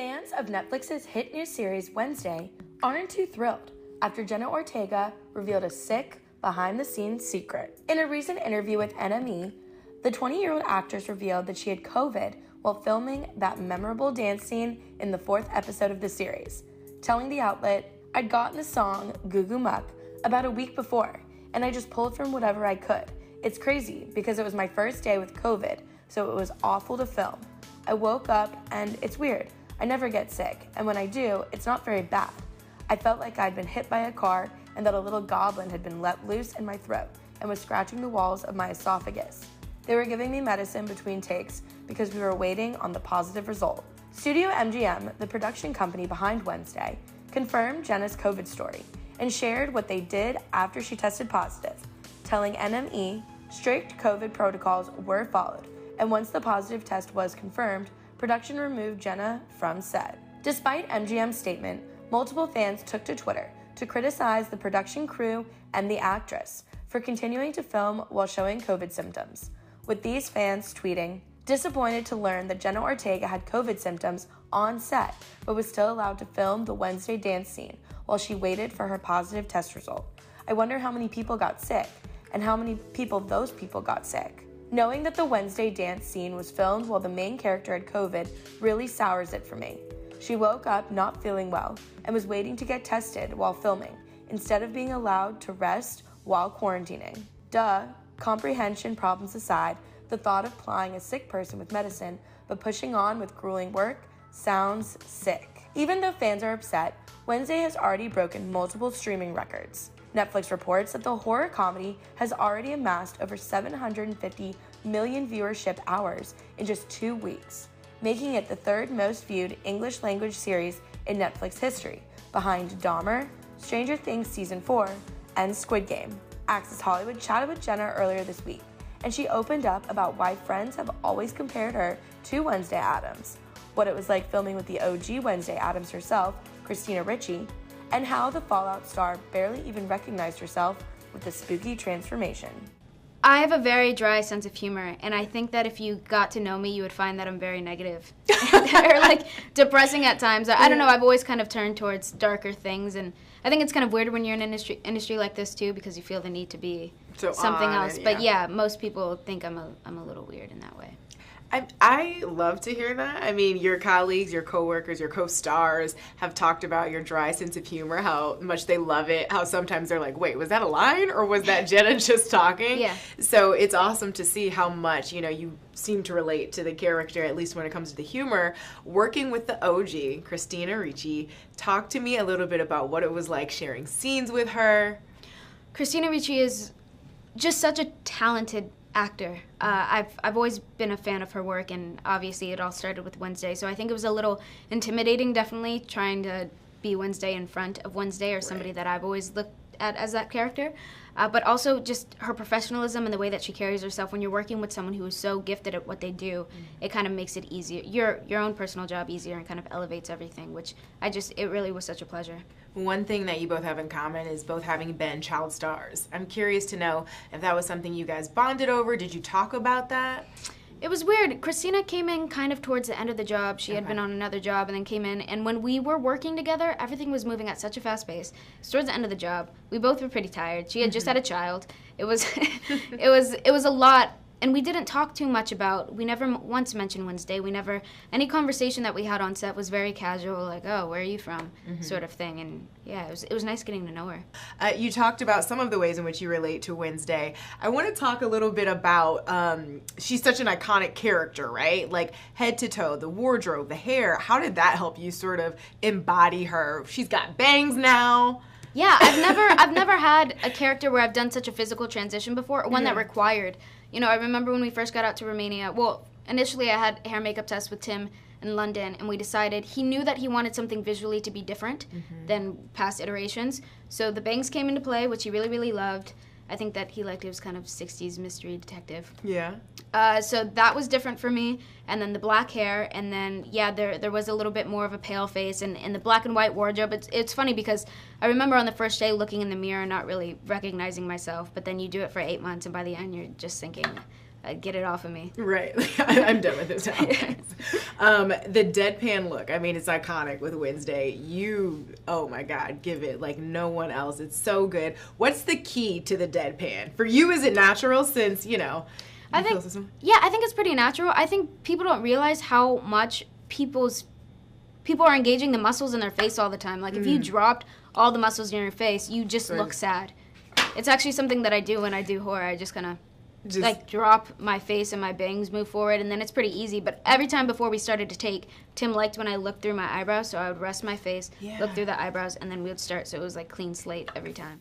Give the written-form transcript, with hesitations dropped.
Fans of Netflix's hit new series Wednesday aren't too thrilled after Jenna Ortega revealed a sick, behind-the-scenes secret. In a recent interview with NME, the 20-year-old actress revealed that she had COVID while filming that memorable dance scene in the 4th episode of the series, telling the outlet, "I'd gotten the song Goo Goo Muck about a week before, and I just pulled from whatever I could. It's crazy because it was my first day with COVID, so it was awful to film. I woke up and it's weird. I never get sick, and when I do, it's not very bad. I felt like I'd been hit by a car and that a little goblin had been let loose in my throat and was scratching the walls of my esophagus. They were giving me medicine between takes because we were waiting on the positive result." Studio MGM, the production company behind Wednesday, confirmed Jenna's COVID story and shared what they did after she tested positive, telling NME strict COVID protocols were followed, and once the positive test was confirmed, production removed Jenna from set. Despite MGM's statement, multiple fans took to Twitter to criticize the production crew and the actress for continuing to film while showing COVID symptoms, with these fans tweeting, "Disappointed to learn that Jenna Ortega had COVID symptoms on set, but was still allowed to film the Wednesday dance scene while she waited for her positive test result. I wonder how many people got sick, and how many people those people got sick." Knowing that the Wednesday dance scene was filmed while the main character had COVID really sours it for me. She woke up not feeling well and was waiting to get tested while filming, instead of being allowed to rest while quarantining. Comprehension problems aside, the thought of plying a sick person with medicine but pushing on with grueling work sounds sick. Even though fans are upset, Wednesday has already broken multiple streaming records. Netflix reports that the horror comedy has already amassed over 750 million viewership hours in just 2 weeks, making it the 3rd most viewed English language series in Netflix history, behind Dahmer, Stranger Things Season 4, and Squid Game. Access Hollywood chatted with Jenna earlier this week, and she opened up about why friends have always compared her to Wednesday Addams, what it was like filming with the OG Wednesday Addams herself, Christina Ricci, and how the Fallout star barely even recognized herself with the spooky transformation. I have a very dry sense of humor, and I think that if you got to know me, you would find that I'm very negative or like depressing at times. I don't know, I've always kind of turned towards darker things, and I think it's kind of weird when you're in an industry like this too, because you feel the need to be something else. But yeah, most people think I'm a little weird in that way. I love to hear that. I mean, your colleagues, your coworkers, your co-stars have talked about your dry sense of humor, how much they love it, how sometimes they're like, wait, was that a line or was that Jenna just talking? Yeah. So it's awesome to see how much, you seem to relate to the character, at least when it comes to the humor. Working with the OG, Christina Ricci, talk to me a little bit about what it was like sharing scenes with her. Christina Ricci is just such a talented actor. I've always been a fan of her work, and obviously it all started with Wednesday, so I think it was a little intimidating, definitely, trying to be Wednesday in front of Wednesday, or somebody that I've always looked at as that character. But also just her professionalism and the way that she carries herself. When you're working with someone who is so gifted at what they do, it kind of makes it easier, your own personal job easier, and kind of elevates everything, which it really was such a pleasure. One thing that you both have in common is both having been child stars. I'm curious to know if that was something you guys bonded over. Did you talk about that? It was weird. Christina came in kind of towards the end of the job. She had been on another job and then came in. And when we were working together, everything was moving at such a fast pace. So towards the end of the job, we both were pretty tired. She had just had a child. It was it was a lot. And we didn't talk too much about, we never once mentioned Wednesday. Any conversation that we had on set was very casual, like, oh, where are you from, sort of thing. And yeah, it was nice getting to know her. You talked about some of the ways in which you relate to Wednesday. I want to talk a little bit about, she's such an iconic character, right? Like head to toe, the wardrobe, the hair. How did that help you sort of embody her? She's got bangs now. Yeah, I've never had a character where I've done such a physical transition before, or one that required. I remember when we first got out to Romania, well, initially I had hair makeup tests with Tim in London, and we decided he knew that he wanted something visually to be different than past iterations. So the bangs came into play, which he really, really loved. I think that he liked it was kind of 60s mystery detective. Yeah. So that was different for me. And then the black hair, and then, yeah, there was a little bit more of a pale face, and the black and white wardrobe. It's funny because I remember on the first day looking in the mirror and not really recognizing myself, but then you do it for 8 months, and by the end you're just thinking, get it off of me. Right. I'm done with this now. The deadpan look, I mean, it's iconic with Wednesday. You, oh my God, give it like no one else. It's so good. What's the key to the deadpan? For you, is it natural since, you know, I think it's pretty natural. I think people don't realize how much people are engaging the muscles in their face all the time. Like if you dropped all the muscles in your face, you just look sad. It's actually something that I do when I do horror. I just kind of like drop my face and my bangs move forward, and then it's pretty easy. But every time before we started to take, Tim liked when I looked through my eyebrows, so I would rest my face, look through the eyebrows, and then we would start. So it was like clean slate every time.